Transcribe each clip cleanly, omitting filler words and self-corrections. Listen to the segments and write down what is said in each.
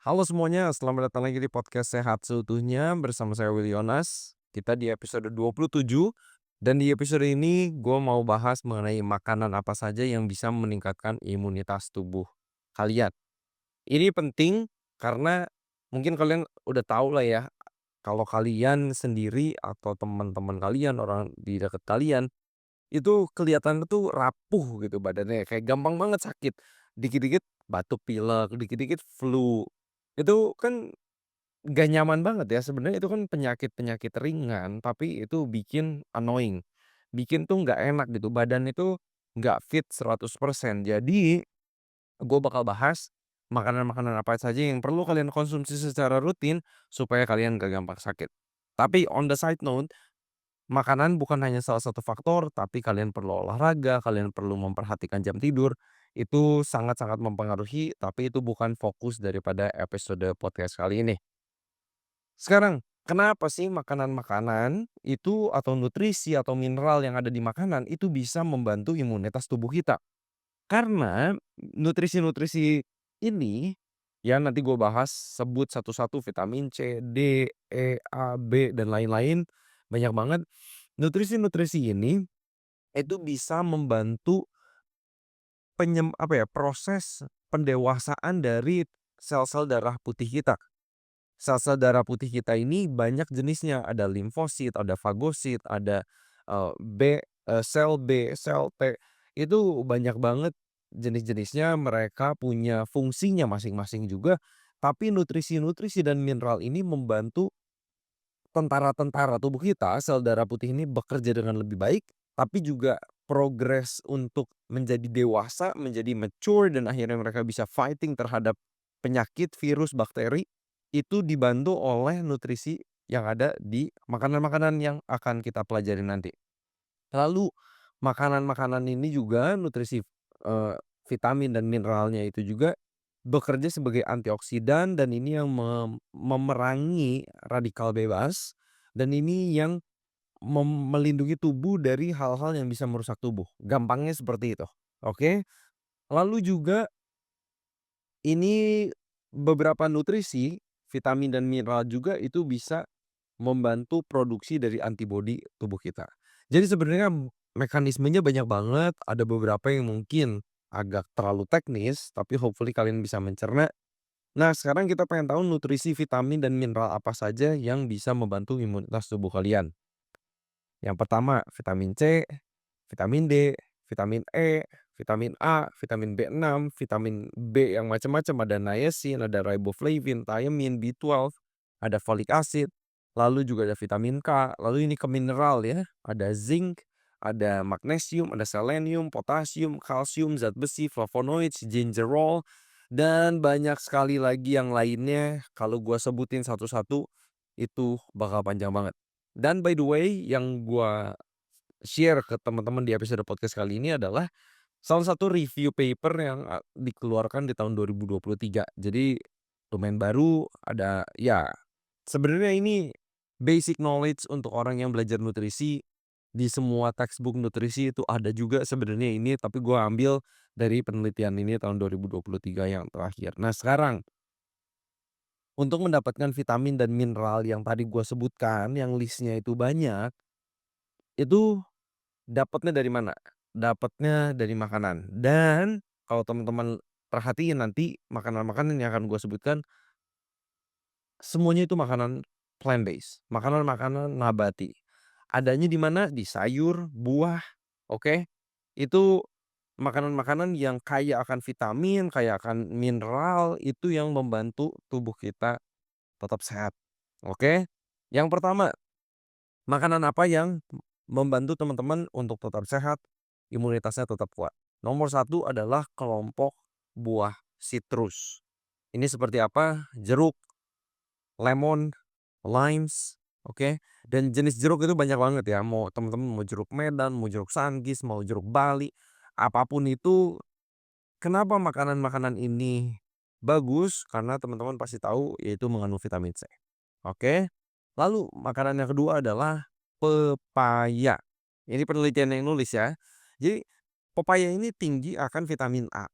Halo semuanya, selamat datang lagi di podcast Sehat Seutuhnya bersama saya Willy Yonas. Kita di episode 27 dan di episode ini gue mau bahas mengenai makanan apa saja yang bisa meningkatkan imunitas tubuh kalian. Ini penting karena mungkin kalian udah tahu lah ya, kalau kalian sendiri atau teman-teman kalian, orang di dekat kalian itu kelihatan tuh rapuh gitu badannya, kayak gampang banget sakit. Dikit-dikit batuk pilek, dikit-dikit flu. Itu kan gak nyaman banget ya, sebenarnya itu kan penyakit-penyakit ringan, tapi itu bikin annoying, bikin tuh nggak enak gitu, badan itu nggak fit 100%. Jadi, gue bakal bahas makanan-makanan apa saja yang perlu kalian konsumsi secara rutin supaya kalian gak gampang sakit. Tapi on the side note, makanan bukan hanya salah satu faktor, tapi kalian perlu olahraga, kalian perlu memperhatikan jam tidur, itu sangat-sangat mempengaruhi, tapi itu bukan fokus daripada episode podcast kali ini. Sekarang, kenapa sih makanan-makanan itu atau nutrisi atau mineral yang ada di makanan itu bisa membantu imunitas tubuh kita? Karena nutrisi-nutrisi ini, ya nanti gue bahas sebut satu-satu vitamin C, D, E, A, B, dan lain-lain, banyak banget. Nutrisi-nutrisi ini itu bisa membantu proses pendewasaan dari sel-sel darah putih kita. Sel-sel darah putih kita ini banyak jenisnya, ada limfosit, ada fagosit, ada, sel B, sel T, itu banyak banget jenis-jenisnya, mereka punya fungsinya masing-masing juga, tapi nutrisi-nutrisi dan mineral ini membantu tentara-tentara tubuh kita, sel darah putih ini bekerja dengan lebih baik, tapi juga progres untuk menjadi dewasa, menjadi mature dan akhirnya mereka bisa fighting terhadap penyakit, virus, bakteri, itu dibantu oleh nutrisi yang ada di makanan-makanan yang akan kita pelajari nanti. Lalu makanan-makanan ini juga nutrisi, vitamin dan mineralnya itu juga bekerja sebagai antioksidan dan ini yang memerangi radikal bebas dan ini yang melindungi tubuh dari hal-hal yang bisa merusak tubuh, gampangnya seperti itu, oke. Lalu juga ini beberapa nutrisi, vitamin dan mineral juga itu bisa membantu produksi dari antibodi tubuh kita. Jadi sebenarnya mekanismenya banyak banget, ada beberapa yang mungkin agak terlalu teknis, tapi hopefully kalian bisa mencerna. Nah, sekarang kita pengen tahu nutrisi vitamin dan mineral apa saja yang bisa membantu imunitas tubuh kalian. Yang pertama, vitamin C, vitamin D, vitamin E, vitamin A, vitamin B6, vitamin B yang macam-macam, ada niacin, ada riboflavin, thiamine, B12, ada folic acid, lalu juga ada vitamin K, lalu ini ke mineral ya, ada zinc, ada magnesium, ada selenium, potasium, kalsium, zat besi, flavonoids, gingerol, dan banyak sekali lagi yang lainnya. Kalau gua sebutin satu-satu, itu bakal panjang banget. Dan by the way, yang gua share ke teman-teman di episode podcast kali ini adalah salah satu review paper yang, dikeluarkan di tahun 2023. Jadi lumayan baru, ada ya sebenarnya ini basic knowledge untuk orang yang belajar nutrisi, di semua textbook nutrisi itu ada juga sebenarnya ini, tapi gua ambil dari penelitian ini tahun 2023 yang terakhir. Nah sekarang, untuk mendapatkan vitamin dan mineral yang tadi gua sebutkan, yang list-nya itu banyak, itu dapatnya dari mana? Dapatnya dari makanan dan kalau teman-teman perhatiin nanti makanan-makanan yang akan gue sebutkan, semuanya itu makanan plant based, makanan-makanan nabati. Adanya di mana? Di sayur, buah, oke? Itu makanan-makanan yang kaya akan vitamin, kaya akan mineral, itu yang membantu tubuh kita tetap sehat, oke? Yang pertama, makanan apa yang membantu teman-teman untuk tetap sehat, imunitasnya tetap kuat? Nomor satu adalah kelompok buah sitrus. Ini seperti apa? Jeruk, lemon, limes, oke. Dan jenis jeruk itu banyak banget ya, mau teman-teman mau jeruk Medan, mau jeruk Sanggis, mau jeruk Bali, apapun itu. Kenapa makanan-makanan ini bagus? Karena teman-teman pasti tahu yaitu mengandung vitamin C. Oke. Lalu makanan yang kedua adalah pepaya. Ini penelitian yang nulis ya. Jadi pepaya ini tinggi akan vitamin A.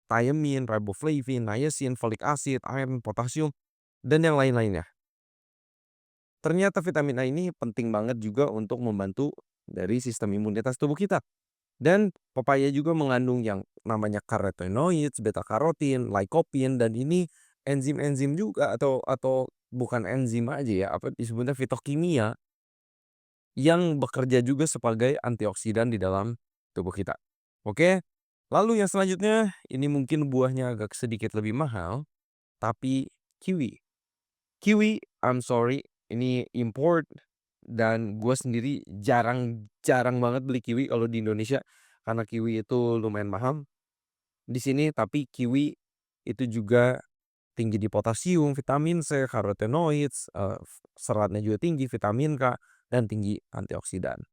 thiamine, riboflavin, niacin, folic acid, iron, potasium, dan yang lain-lainnya. Ternyata vitamin A ini penting banget juga untuk membantu dari sistem imunitas tubuh kita. Dan pepaya juga mengandung yang namanya carotenoids, beta karotin, lycopene, dan ini enzim-enzim juga atau bukan enzim aja ya, apa disebutnya fitokimia yang bekerja juga sebagai antioksidan di dalam tubuh kita. Oke. Lalu yang selanjutnya, ini mungkin buahnya agak sedikit lebih mahal, tapi kiwi. Kiwi, I'm sorry, ini import dan gue sendiri jarang banget beli kiwi kalau di Indonesia karena kiwi itu lumayan mahal di sini. Tapi kiwi itu juga tinggi di potasium, vitamin C, carotenoids, seratnya juga tinggi, vitamin K, dan tinggi antioksidan.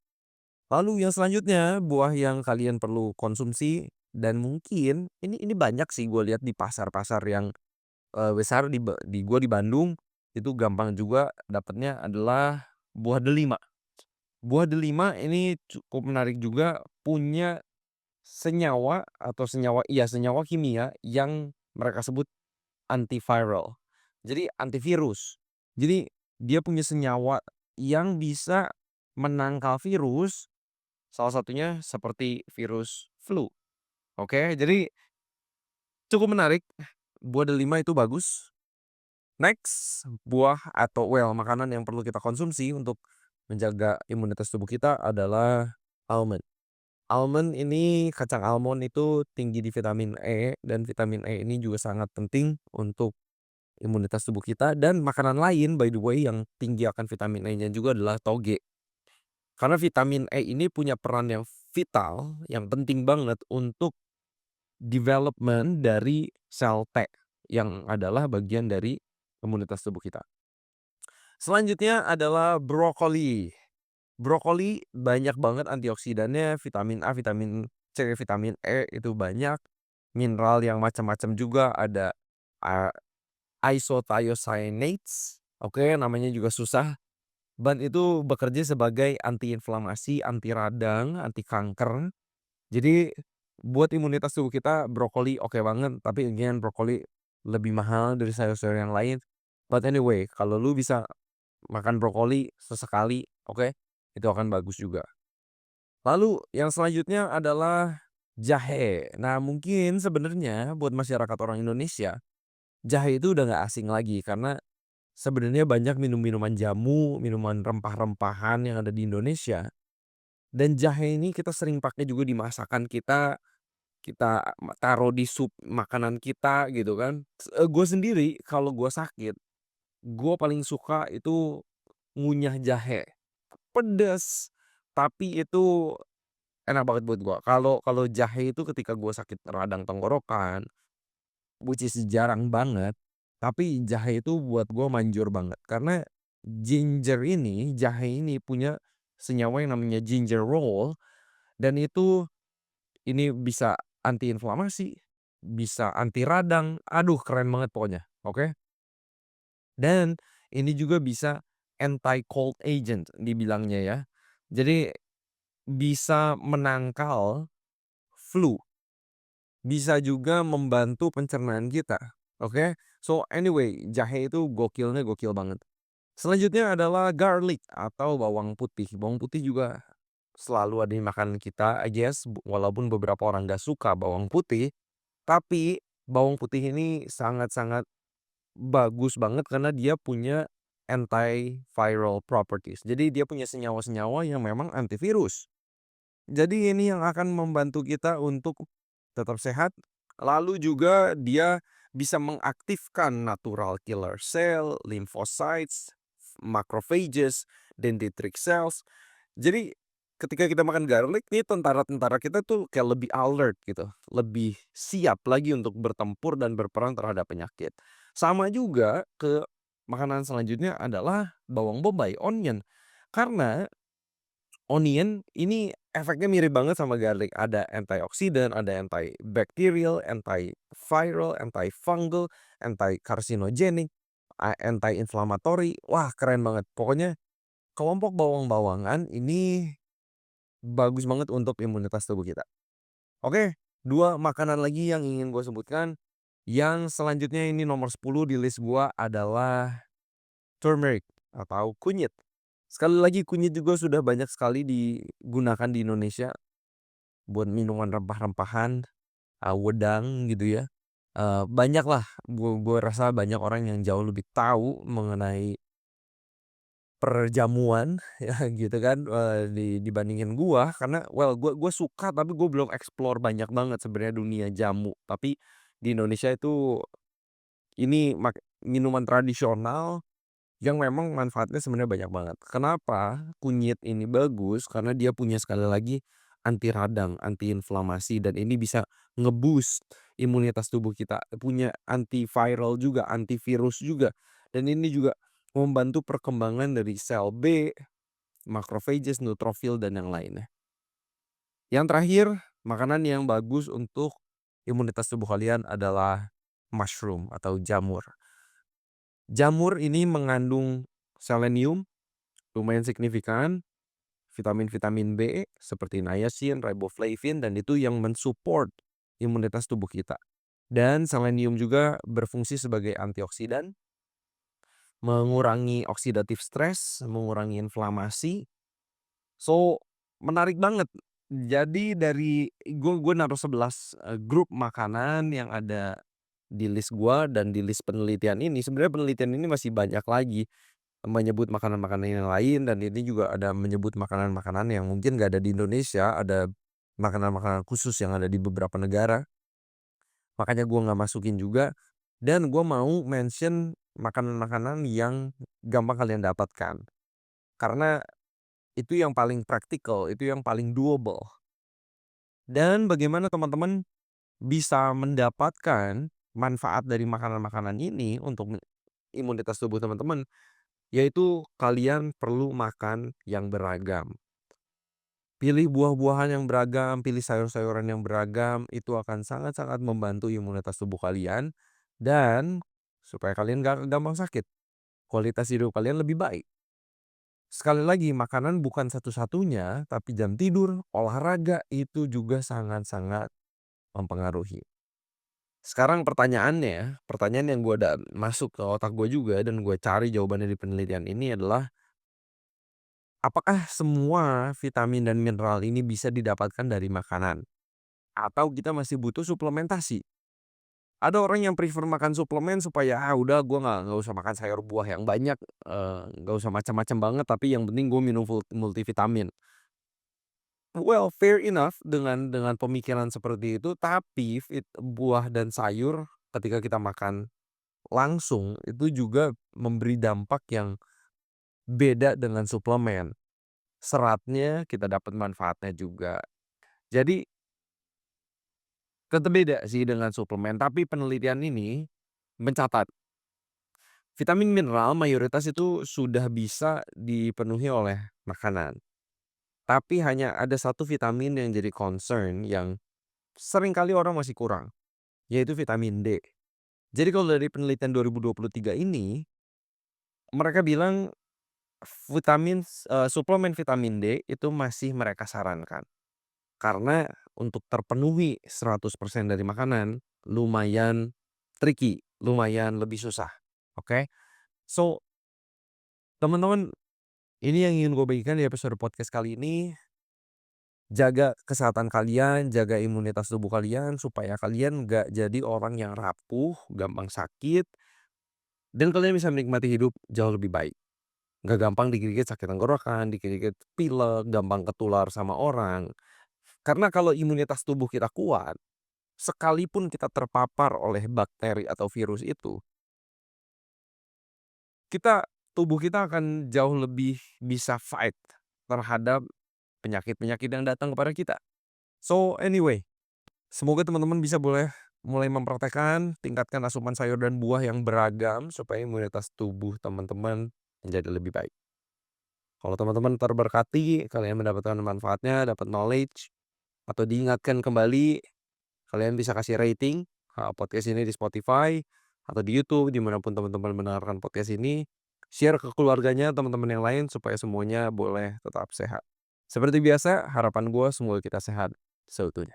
Lalu yang selanjutnya, buah yang kalian perlu konsumsi dan mungkin ini banyak sih gue lihat di pasar-pasar yang besar di gua di Bandung, itu gampang juga dapatnya adalah buah delima. Buah delima ini cukup menarik juga, punya senyawa atau senyawa kimia yang mereka sebut antiviral. Jadi antivirus. Jadi dia punya senyawa yang bisa menangkal virus, salah satunya seperti virus flu. Oke, jadi cukup menarik, buah delima itu bagus. Next, buah atau makanan yang perlu kita konsumsi untuk menjaga imunitas tubuh kita adalah almond. Almond ini, kacang almond itu tinggi di vitamin E, dan vitamin E ini juga sangat penting untuk imunitas tubuh kita. Dan makanan lain by the way yang tinggi akan vitamin E-nya juga adalah toge. Karena vitamin E ini punya peran yang vital, yang penting banget untuk development dari sel T yang adalah bagian dari imunitas tubuh kita. Selanjutnya adalah brokoli. Brokoli banyak banget antioksidannya, vitamin A, vitamin C, vitamin E itu banyak. Mineral yang macam-macam juga ada, a isothiocyanates, oke, namanya juga susah. Dan itu bekerja sebagai antiinflamasi, anti radang, anti kanker. Jadi buat imunitas tubuh kita brokoli oke banget, tapi again brokoli lebih mahal dari sayur-sayur yang lain. But anyway, kalau lu bisa makan brokoli sesekali, oke, itu akan bagus juga. Lalu yang selanjutnya adalah jahe. Nah, mungkin sebenarnya buat masyarakat orang Indonesia, jahe itu udah nggak asing lagi karena sebenarnya banyak minuman jamu, minuman rempah-rempahan yang ada di Indonesia. Dan jahe ini kita sering pakai juga di masakan kita, kita taruh di sup makanan kita gitu kan. Gue sendiri kalau gue sakit, gue paling suka itu ngunyah jahe. Pedes, tapi itu enak banget buat gua. Kalau kalau jahe itu ketika gua sakit radang tenggorokan, which is jarang banget, tapi jahe itu buat gua manjur banget. Karena jahe ini punya senyawa yang namanya gingerol, dan itu ini bisa antiinflamasi, bisa anti radang, aduh keren banget pokoknya, oke? Dan ini juga bisa anti cold agent dibilangnya ya. Jadi bisa menangkal flu, bisa juga membantu pencernaan kita, oke. So anyway, jahe itu gokil banget. Selanjutnya adalah garlic atau bawang putih. Bawang putih juga selalu ada di makanan kita, I guess, walaupun beberapa orang gak suka bawang putih, tapi bawang putih ini sangat-sangat bagus banget karena dia punya antiviral properties. Jadi dia punya senyawa-senyawa yang memang antivirus. Jadi ini yang akan membantu kita untuk tetap sehat, lalu juga dia bisa mengaktifkan natural killer cell, lymphocytes, macrophages, dendritic cells. Jadi ketika kita makan garlic nih, tentara-tentara kita tuh kayak lebih alert gitu, lebih siap lagi untuk bertempur dan berperang terhadap penyakit. Sama juga ke makanan selanjutnya adalah bawang bombay, onion. Karena onion ini efeknya mirip banget sama garlic, ada antioksidan, ada antibacterial, antiviral, antifungal, anti-carcinogenic, anti-inflammatory. Wah, keren banget. Pokoknya kelompok bawang-bawangan ini bagus banget untuk imunitas tubuh kita. Oke, 2 makanan lagi yang ingin gue sebutkan, yang selanjutnya ini nomor 10 di list gua adalah turmeric atau kunyit. Sekali lagi kunyit juga sudah banyak sekali digunakan di Indonesia buat minuman rempah-rempahan, wedang gitu ya. Banyaklah gua rasa banyak orang yang jauh lebih tahu mengenai perjamuan ya gitu kan, dibandingin gua karena gua suka tapi gua belum explore banyak banget sebenarnya dunia jamu. Tapi di Indonesia itu ini minuman tradisional yang memang manfaatnya sebenarnya banyak banget. Kenapa kunyit ini bagus? Karena dia punya sekali lagi anti radang, anti inflamasi dan ini bisa nge-boost imunitas tubuh kita. Punya antiviral juga, antivirus juga. Dan ini juga membantu perkembangan dari sel B, macrophages, neutrofil dan yang lainnya. Yang terakhir, makanan yang bagus untuk imunitas tubuh kalian adalah mushroom atau jamur. Jamur ini mengandung selenium lumayan signifikan, vitamin-vitamin B seperti niacin, riboflavin dan itu yang mensupport imunitas tubuh kita. Dan selenium juga berfungsi sebagai antioksidan, mengurangi oxidative stress, mengurangi inflamasi. So, menarik banget. Jadi dari gue naruh 11 grup makanan yang ada di list gua dan di list penelitian ini. Sebenarnya penelitian ini masih banyak lagi menyebut makanan-makanan yang lain dan ini juga ada menyebut makanan-makanan yang mungkin gak ada di Indonesia, ada makanan-makanan khusus yang ada di beberapa negara. Makanya gua nggak masukin juga dan gua mau mention makanan-makanan yang gampang kalian dapatkan. Karena itu yang paling praktikal, itu yang paling doable. Dan bagaimana teman-teman bisa mendapatkan manfaat dari makanan-makanan ini untuk imunitas tubuh teman-teman, yaitu kalian perlu makan yang beragam. Pilih buah-buahan yang beragam, pilih sayur-sayuran yang beragam, itu akan sangat-sangat membantu imunitas tubuh kalian dan supaya kalian gak gampang sakit, kualitas hidup kalian lebih baik. Sekali lagi, makanan bukan satu-satunya, tapi jam tidur, olahraga itu juga sangat-sangat mempengaruhi. Sekarang pertanyaannya, pertanyaan yang gue udah masuk ke otak gue juga dan gue cari jawabannya di penelitian ini adalah, apakah semua vitamin dan mineral ini bisa didapatkan dari makanan? Atau kita masih butuh suplementasi? Ada orang yang prefer makan suplemen supaya, udah gue nggak usah makan sayur buah yang banyak, nggak usah macam-macam banget, tapi yang penting gue minum multivitamin. Well, fair enough dengan pemikiran seperti itu, tapi buah dan sayur ketika kita makan langsung, itu juga memberi dampak yang beda dengan suplemen. Seratnya kita dapat manfaatnya juga. Jadi tetap beda sih dengan suplemen, tapi penelitian ini mencatat vitamin mineral mayoritas itu sudah bisa dipenuhi oleh makanan. Tapi hanya ada satu vitamin yang jadi concern yang seringkali orang masih kurang, yaitu vitamin D. Jadi kalau dari penelitian 2023 ini, mereka bilang suplemen vitamin D itu masih mereka sarankan. Karena untuk terpenuhi 100% dari makanan lumayan tricky, lumayan lebih susah, oke? So, teman-teman, ini yang ingin gue bagikan di episode podcast kali ini. Jaga kesehatan kalian, jaga imunitas tubuh kalian supaya kalian nggak jadi orang yang rapuh, gampang sakit, dan kalian bisa menikmati hidup jauh lebih baik. Nggak gampang dikit-dikit sakit tenggorokan, dikit-dikit pilek, gampang ketular sama orang. Karena kalau imunitas tubuh kita kuat, sekalipun kita terpapar oleh bakteri atau virus itu, tubuh kita akan jauh lebih bisa fight terhadap penyakit-penyakit yang datang kepada kita. So anyway, semoga teman-teman bisa mulai mempraktekkan, tingkatkan asupan sayur dan buah yang beragam supaya imunitas tubuh teman-teman menjadi lebih baik. Kalau teman-teman terberkati, kalian mendapatkan manfaatnya, dapat knowledge, atau diingatkan kembali, kalian bisa kasih rating podcast ini di Spotify atau di YouTube dimanapun teman-teman mendengarkan podcast ini. Share ke keluarganya, teman-teman yang lain supaya semuanya boleh tetap sehat. Seperti biasa, harapan gue semoga kita sehat seutuhnya.